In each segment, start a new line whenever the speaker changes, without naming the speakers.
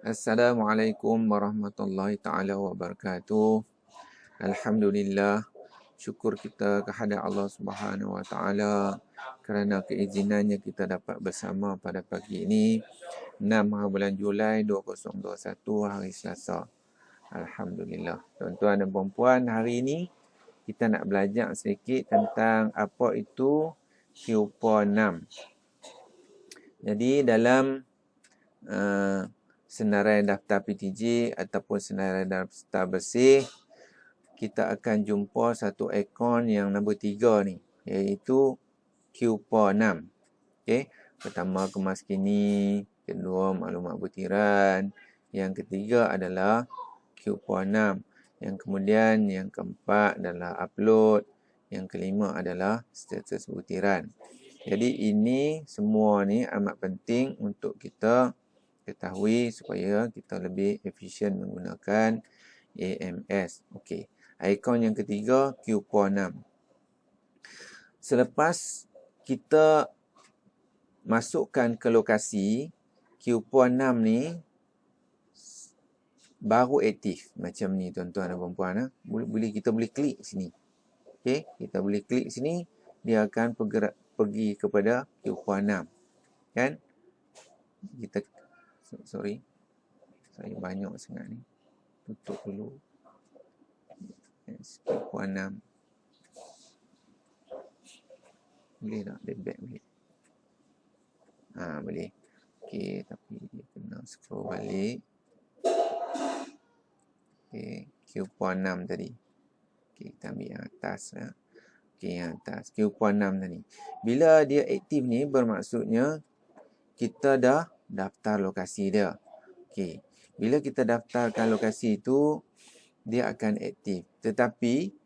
Assalamualaikum warahmatullahi taala wabarakatuh. Alhamdulillah, syukur kita kehadrat Allah Subhanahu wa taala kerana keizinannya kita dapat bersama pada pagi ini 6 bulan Julai 2021 hari Selasa. Alhamdulillah. Tuan-tuan dan puan-puan, hari ini kita nak belajar sedikit tentang apa itu Q6. Jadi dalam senarai daftar PTJ ataupun senarai daftar bersih, kita akan jumpa satu ikon yang nombor 3 ni, iaitu Q6. Okey, pertama kemas kini, kedua maklumat butiran, yang ketiga adalah Q6, yang kemudian yang keempat adalah upload, yang kelima adalah status butiran. Jadi ini semua ni amat penting untuk kita ketahui supaya kita lebih efisien menggunakan AMS. Okey. Ikon yang ketiga Q6. Selepas kita masukkan ke lokasi, Q6 ni baru aktif macam ni tuan-tuan dan puan-puan. Kita boleh klik sini. Okey, kita boleh klik sini, dia akan pergi kepada Q6. Kan? Kita sorry. Saya banyak sangat ni. Tutup dulu. Q6. Boleh tak? Dia back boleh. Boleh. Okey, tapi dia kena scroll balik. Okey, Q6 tadi. Okey, kita ambil yang atas ya. Okey, yang atas. Q6 tadi. Bila dia aktif ni bermaksudnya kita dah daftar lokasi dia. Okey. Bila kita daftarkan lokasi itu, dia akan aktif. Tetapi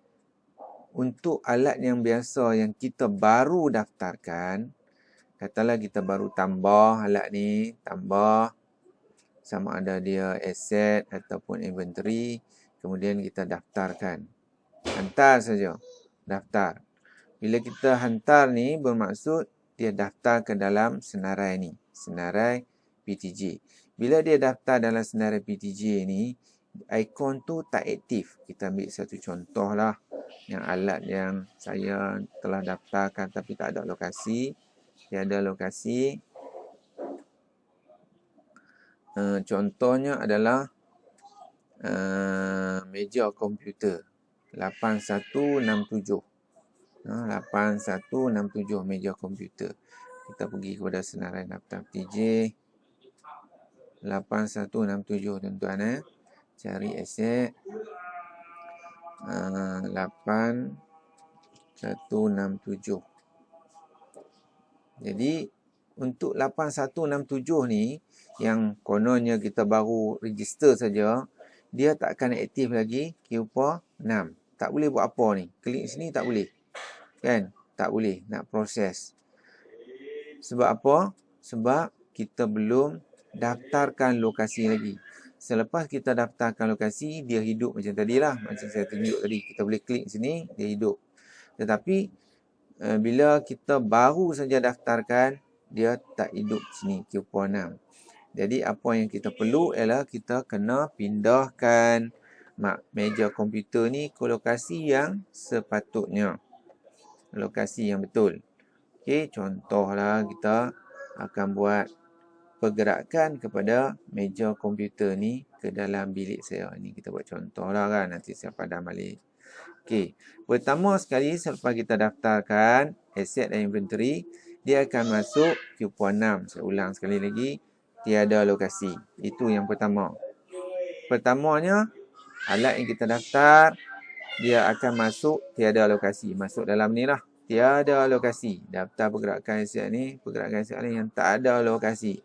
untuk alat yang biasa yang kita baru daftarkan, katalah kita baru tambah alat ni, tambah sama ada dia asset ataupun inventory, kemudian kita daftarkan. Hantar saja. Daftar. Bila kita hantar ni bermaksud dia daftar ke dalam senarai ni, senarai PTJ. Bila dia daftar dalam senarai PTJ ni, ikon tu tak aktif. Kita ambil satu contoh lah, yang alat yang saya telah daftarkan tapi tak ada lokasi. Tiada lokasi. Contohnya adalah meja komputer 8167. 8167 meja komputer. Kita pergi kepada senarai daftar PTJ 8167 tuan-tuan. Cari aset 8167. Jadi untuk 8167 ni yang kononnya kita baru register saja, dia tak akan aktif lagi Q6. Tak boleh buat apa ni. Klik sini tak boleh. Kan? Tak boleh nak proses. Sebab apa? Sebab kita belum daftarkan lokasi lagi. Selepas kita daftarkan lokasi, dia hidup macam tadilah. Macam saya tunjuk tadi. Kita boleh klik sini, dia hidup. Tetapi bila kita baru saja daftarkan, dia tak hidup sini Q6. Jadi apa yang kita perlu ialah kita kena pindahkan meja komputer ni ke lokasi yang sepatutnya. Lokasi yang betul. Okey, contohlah kita akan buat pergerakan kepada meja komputer ni ke dalam bilik saya. Ini kita buat contohlah kan, nanti saya padam balik. Okey, pertama sekali selepas kita daftarkan aset dan inventory, dia akan masuk Q6. Saya ulang sekali lagi, tiada lokasi. Itu yang pertama. Pertamanya, alat yang kita daftar, dia akan masuk tiada lokasi. Masuk dalam ni lah. Tiada lokasi. Daftar pergerakan aset ni, pergerakan aset ni yang tak ada lokasi.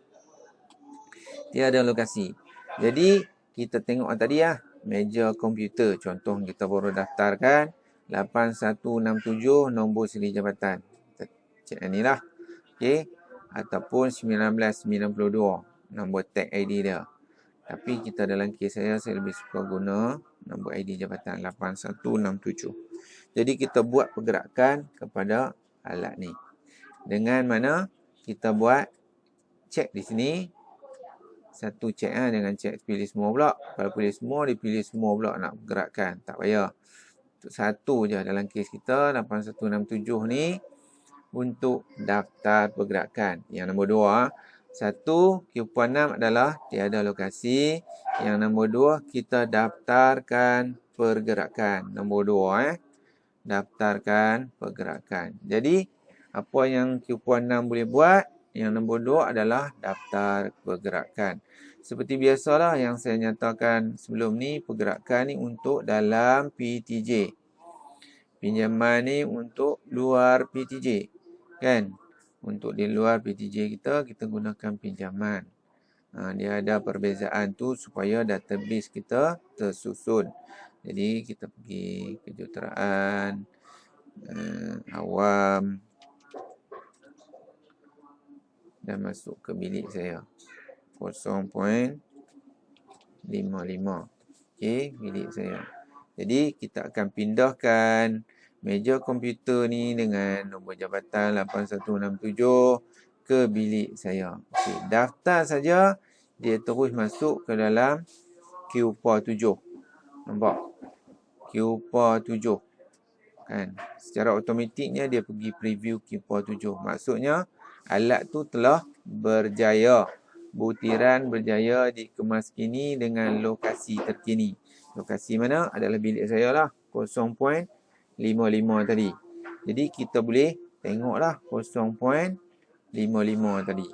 Tiada lokasi. Jadi, kita tengok tadi lah. Meja komputer. Contoh kita baru daftarkan. 8167 nombor siri jabatan. Kita cek ni lah. Okey. Ataupun 1992. Nombor tag ID dia. Tapi kita dalam kes saya lebih suka guna nombor ID jabatan 8167. Jadi kita buat pergerakan kepada alat ni. Dengan mana kita buat cek di sini. Satu cek jangan cek pilih semua pula. Kalau pilih semua, dia pilih semua pula nak gerakkan. Tak payah. Untuk satu je dalam kes kita 8167 ni untuk daftar pergerakan. Yang nombor 2, satu Q6 adalah tiada lokasi. Yang nombor 2, kita daftarkan pergerakan. Nombor 2, daftarkan pergerakan. Jadi, apa yang Q6 boleh buat? Yang nombor 2 adalah daftar pergerakan. Seperti biasalah yang saya nyatakan sebelum ni, pergerakan ni untuk dalam PTJ. Pinjaman ni untuk luar PTJ. Kan? Untuk di luar PTJ kita gunakan pinjaman. Dia ada perbezaan tu supaya database kita tersusun. Jadi kita pergi kejuruteraan awam dan masuk ke bilik saya 0.55. Okey, bilik saya. Jadi kita akan pindahkan meja komputer ni dengan nombor jabatan 8167 ke bilik saya. Okey, daftar saja dia terus masuk ke dalam Q7. Nampak? Q7. Kan? Secara automatiknya dia pergi preview Q7. Maksudnya alat tu telah berjaya. Butiran berjaya dikemas kini dengan lokasi terkini. Lokasi mana? Adalah bilik saya lah. 0.55 tadi. Jadi kita boleh tengoklah 0.55 tadi.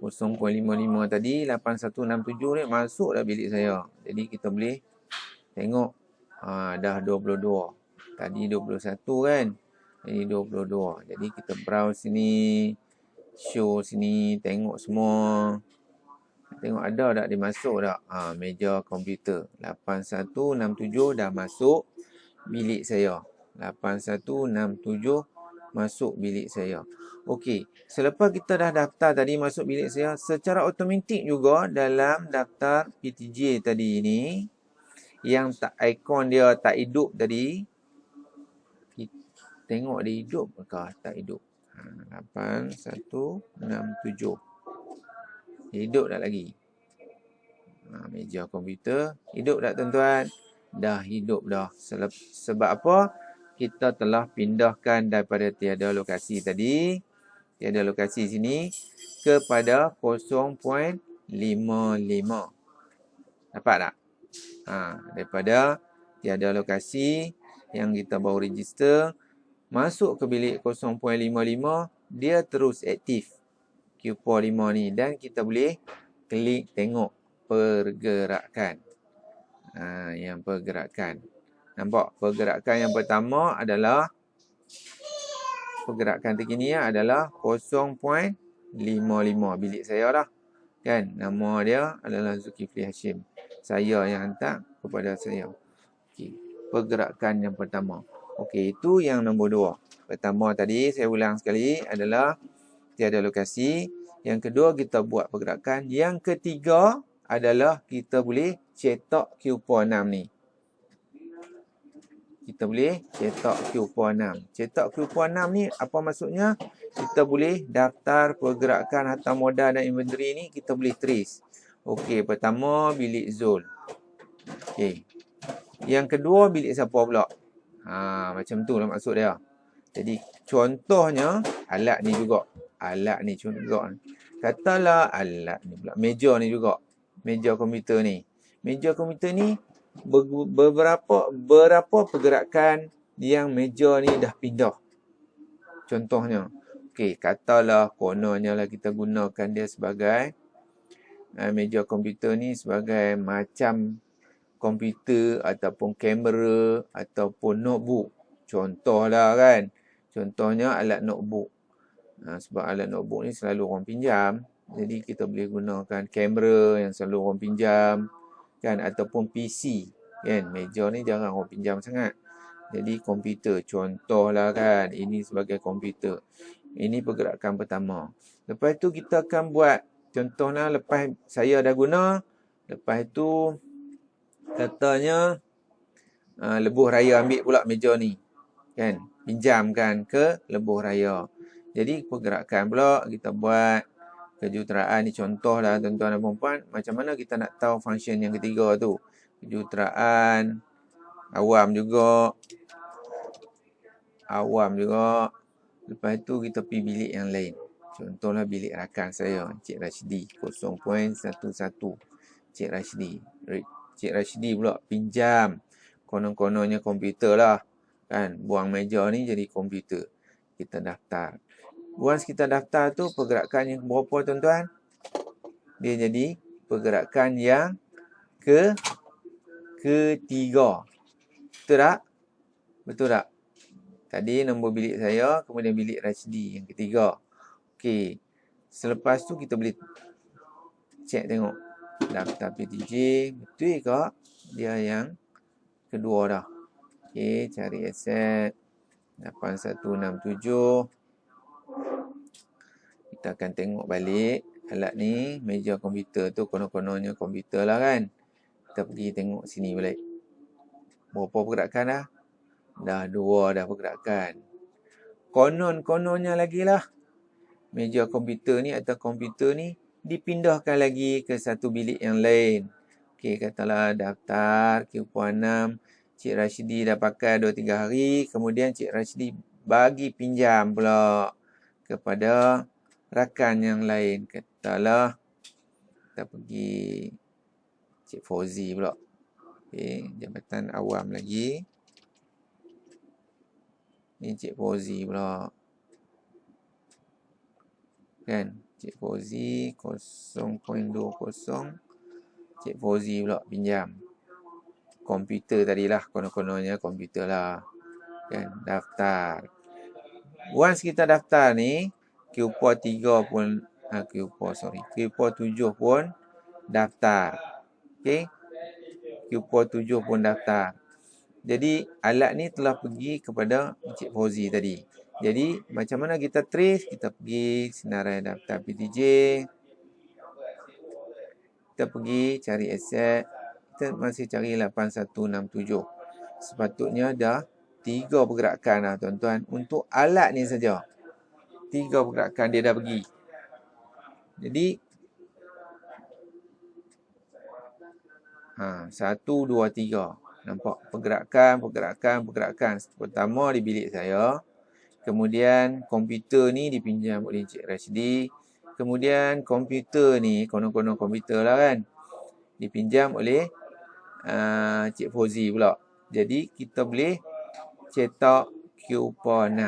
0.55 tadi 8167 ni masuk dah bilik saya. Jadi kita boleh tengok dah 22. Tadi 21 kan. Jadi 22. Jadi kita browse sini, show sini, tengok semua. Tengok ada tak dia masuk tak? Meja komputer 8167 dah masuk bilik saya. 8167 masuk bilik saya. Okey, selepas kita dah daftar tadi masuk bilik saya, secara automatik juga dalam daftar PTJ tadi ni yang tak ikon dia tak hidup tadi, tengok dia hidup ke tak hidup. 8167 hidup tak lagi? Meja komputer hidup tak tuan-tuan? Dah hidup dah. Sebab apa? Kita telah pindahkan daripada tiada lokasi tadi, tiada lokasi sini, kepada 0.55. Dapat tak? Daripada tiada lokasi yang kita baru register, masuk ke bilik 0.55, dia terus aktif Q5 ni dan kita boleh klik tengok pergerakan. Yang pergerakan. Nampak? Pergerakan yang pertama adalah pergerakan terkini adalah 0.55 bilik saya lah. Kan? Nama dia adalah Zulkifli Hashim. Saya yang hantar kepada saya. Okey. Pergerakan yang pertama. Okey, itu yang nombor 2. Pertama tadi saya ulang sekali adalah tiada lokasi. Yang kedua kita buat pergerakan. Yang ketiga adalah kita boleh cetak Q6 ni. Kita boleh cetak Q6. Cetak Q6 ni apa maksudnya? Kita boleh daftar pergerakan harta modal dan inventory ni kita boleh trace. Okey, pertama bilik Zul. Okey. Yang kedua bilik siapa pula? Macam tu lah maksud dia. Jadi contohnya alat ni juga. Alat ni contoh. Katalah alat ni pula. Meja ni juga. Meja komputer ni. Meja komputer ni berapa pergerakan yang meja ni dah pindah. Contohnya. Okey, katalah kononnya lah kita gunakan dia sebagai meja komputer ni sebagai macam komputer ataupun kamera ataupun notebook. Contohlah kan. Contohnya alat notebook. Sebab alat notebook ni selalu orang pinjam. Jadi kita boleh gunakan kamera yang selalu orang pinjam. Kan, ataupun PC. Kan, meja ni jarang orang pinjam sangat. Jadi komputer. Contohlah kan. Ini sebagai komputer. Ini pergerakan pertama. Lepas tu kita akan buat. Contohnya lepas saya dah guna. Lepas tu katanya lebuh raya ambil pula meja ni. Kan, pinjamkan ke lebuh raya. Jadi pergerakan pula kita buat Kejuruteraan ni contoh lah tuan-tuan dan puan-puan. Macam mana kita nak tahu function yang ketiga tu? Kejuruteraan, awam juga. Lepas tu kita pergi bilik yang lain. Contohlah bilik rakan saya, Cik Rashidi, 0.11. Cik Rashidi. Cik Rashidi pula pinjam. Konon-kononnya komputer lah. Kan, buang meja ni jadi komputer. Kita daftar. Once kita daftar tu, pergerakan yang berapa tuan-tuan? Dia jadi pergerakan yang ketiga. Betul tak? Betul tak? Tadi nombor bilik saya, kemudian bilik Rashidi yang ketiga. Okey. Selepas tu kita boleh cek tengok daftar PTJ betul ke dia yang kedua dah. Okey, cari aset 8167. Kita akan tengok balik alat ni, meja komputer tu konon-kononnya komputer lah kan. Kita pergi tengok sini balik. Berapa pergerakan dah? Dah 2 dah pergerakan. Konon-kononnya lagi lah. Meja komputer ni atau komputer ni dipindahkan lagi ke satu bilik yang lain. Okey, katalah daftar Q6 Cik Rashidi dah pakai 2-3 hari. Kemudian Cik Rashidi bagi pinjam pula kepada rakan yang lain. Katalah kita pergi Cik Fauzi pula. Okey, jabatan awam lagi. Ni Cik Fauzi pula. Kan? Cik Fauzi 0.20. Cik Fauzi pula pinjam. Komputer tadilah. Konon-kononnya komputer lah. Kan? Daftar. Once kita daftar ni, Q3 pun, Q7 pun daftar. Okay? Q7 pun daftar. Jadi, alat ni telah pergi kepada Cik Fauzi tadi. Jadi, macam mana kita trace? Kita pergi senarai daftar PTJ. Kita pergi cari aset. Kita masih cari 8167. Sepatutnya dah 3 pergerakan lah tuan-tuan. Untuk alat ni saja. 3 pergerakan dia dah pergi. Jadi, 1, 2, 3. Nampak? Pergerakan. Pertama di bilik saya. Kemudian komputer ni dipinjam oleh Cik Rashidi. Kemudian komputer ni, konon-konon komputer lah kan, dipinjam oleh Cik Fauzi pula. Jadi kita boleh cetak Q6.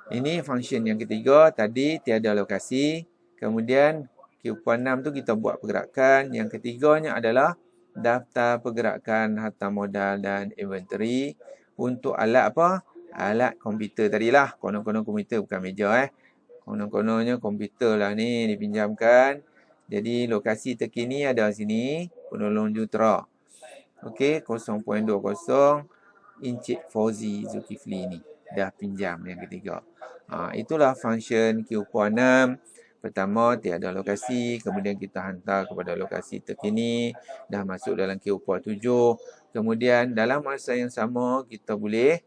Ini function yang ketiga. Tadi tiada lokasi. Kemudian Q6 tu kita buat pergerakan. Yang ketiganya adalah daftar pergerakan harta modal dan inventory. Untuk alat apa? Alat komputer tadilah. Konon-konon komputer bukan meja Konon-kononnya komputer lah ni dipinjamkan. Jadi lokasi terkini ada sini. Penolong Jutera. Okey, 0.20. Encik Fauzi Zulkifli ni dah pinjam yang ketiga. Itulah function Q6. Pertama, tiada lokasi. Kemudian kita hantar kepada lokasi terkini. Dah masuk dalam Q7. Kemudian dalam masa yang sama, kita boleh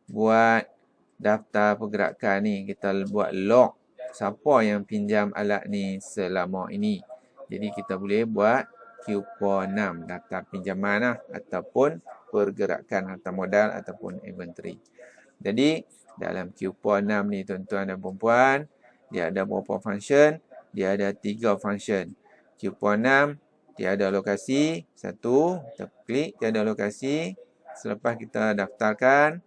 buat daftar pergerakan ni. Kita buat log siapa yang pinjam alat ni selama ini. Jadi kita boleh buat Q6. Daftar pinjaman lah. Ataupun pergerakan harta modal ataupun inventory. Jadi dalam Q6 ni tuan-tuan dan puan-puan, dia ada berapa function? Dia ada 3 function. Q6 tiada lokasi. 1, kita klik tiada lokasi. Selepas kita daftarkan.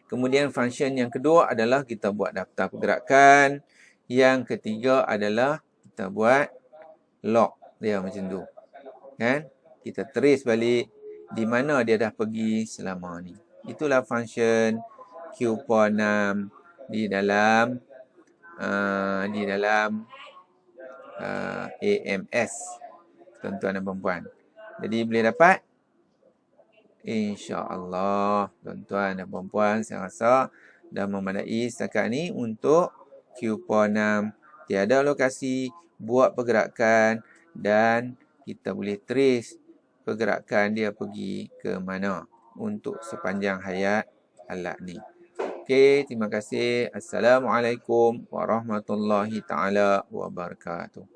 Kemudian function yang kedua adalah kita buat daftar pergerakan. Yang ketiga adalah kita buat log dia macam tu. Kan? Kita trace balik di mana dia dah pergi selama ni. Itulah function Q6 di dalam AMS, tuan-tuan dan puan-puan. Jadi boleh dapat? InsyaAllah, tuan-tuan dan puan-puan, saya rasa dah memadai setakat ni untuk Q6. Tiada lokasi, buat pergerakan dan kita boleh trace pergerakan dia pergi ke mana untuk sepanjang hayat alat ni. Okey, terima kasih. Assalamualaikum warahmatullahi taala wabarakatuh.